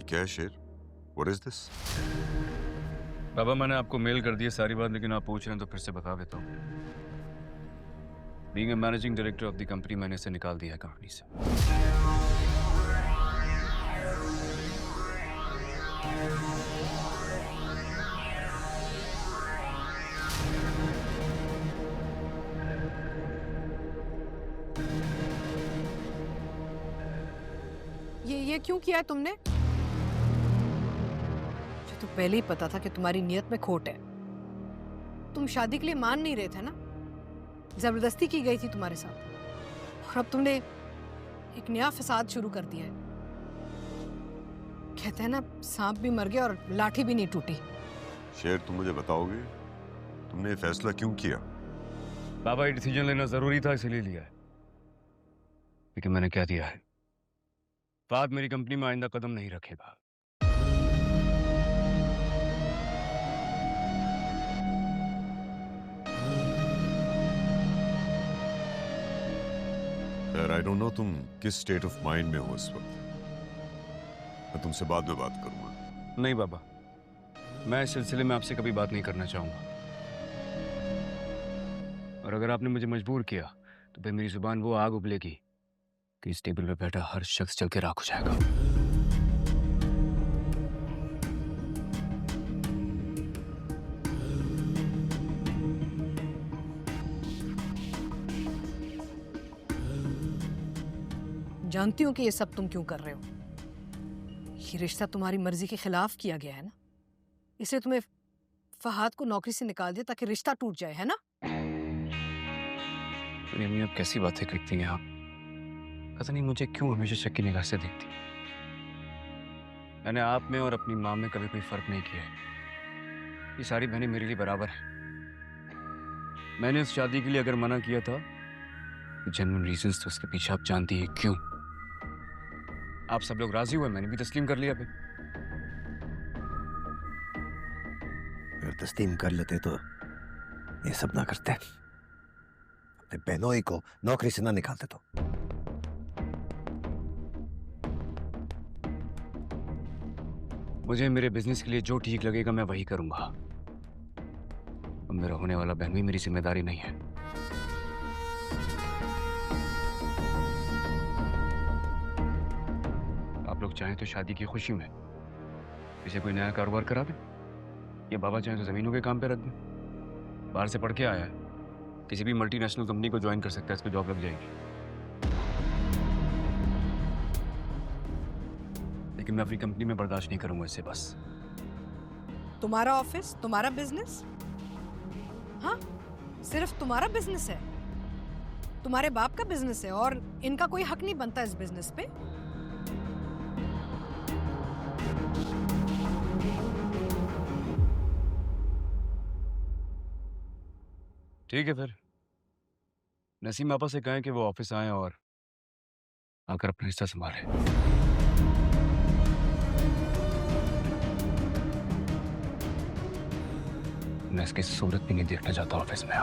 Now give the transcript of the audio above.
क्या है शेर? What is this? बाबा मैंने आपको मेल कर दी है सारी बात, लेकिन आप पूछ रहे हैं तो फिर से बता देता हूँ। Being a managing director of the company, मैंने इसे निकाल दिया है कंपनी से। ये क्यों किया है तुमने? मुझे तो पहले ही पता था कि तुम्हारी नियत में खोट है। तुम शादी के लिए मान नहीं रहे थे ना, जबरदस्ती की गई थी तुम्हारे साथ, और अब तुमने एक नया फसाद शुरू कर दिया है। कहते हैं ना, सांप भी मर गया और लाठी भी नहीं टूटी। शेर, तुम मुझे बताओगे तुमने ये फैसला क्यों किया? बाबा, ये डिसीजन लेना जरूरी था, इसीलिए लिया है। लेकिन मैंने क्या दिया है, फाद मेरी कंपनी में आइंदा कदम नहीं रखेगा। यार, आई डोंट नो तुम किस स्टेट ऑफ माइंड में हो इस वक्त। मैं तुमसे बाद में बात करूंगा। नहीं बाबा, मैं इस सिलसिले में आपसे कभी बात नहीं करना चाहूंगा, और अगर आपने मुझे मजबूर किया तो फिर मेरी जुबान वो आग उगलेगी कि इस टेबल पे बैठा हर शख्स चल के राख हो जाएगा। जानती हूँ कि ये सब तुम क्यों कर रहे हो। ये रिश्ता तुम्हारी मर्जी के खिलाफ किया गया है ना, इसलिए तुम्हें फहाद को नौकरी से निकाल दिया ताकि रिश्ता टूट जाए, है ना? अम्मी, आप कैसी बातें करती हैं आप? पता नहीं मुझे क्यों हमेशा शक की निगाह से देखती। मैंने आप में और अपनी माँ में कभी कोई फर्क नहीं किया है। ये सारी बहनें मेरे लिए बराबर हैं। मैंने इस शादी के लिए अगर मना किया था तो जेन्युइन रीजंस थे, उसके पीछे आप जानती है क्यों। आप सब लोग राजी हुए, मैंने भी तस्लीम कर लिया। फिर अगर तस्लीम कर लेते तो ये सब ना करते, अपने बहनोई को नौकरी से ना निकालते। तो मुझे मेरे बिजनेस के लिए जो ठीक लगेगा मैं वही करूंगा। अब मेरा होने वाला बहन भी मेरी जिम्मेदारी नहीं है। आप लोग चाहें तो शादी की खुशी में इसे कोई नया कारोबार करा दें, या बाबा चाहें तो जमीनों के काम पे रख दें। बाहर से पढ़ के आया है, किसी भी मल्टीनेशनल कंपनी को ज्वाइन कर सकता है, इसको जॉब लग जाएगी। लेकिन मैं अपनी कंपनी में बर्दाश्त नहीं करूंगा इसे। बस तुम्हारा ऑफिस, तुम्हारा बिजनेस, हाँ, सिर्फ तुम्हारा बिजनेस है, तुम्हारे बाप का बिजनेस है, और इनका कोई हक नहीं बनता इस बिजनेस पे। ठीक है, फिर नसीम आपा से कहें कि वो ऑफिस आए और आकर अपना हिस्सा संभाले। मैं इसकी सूरत भी नहीं देखना चाहता ऑफिस में।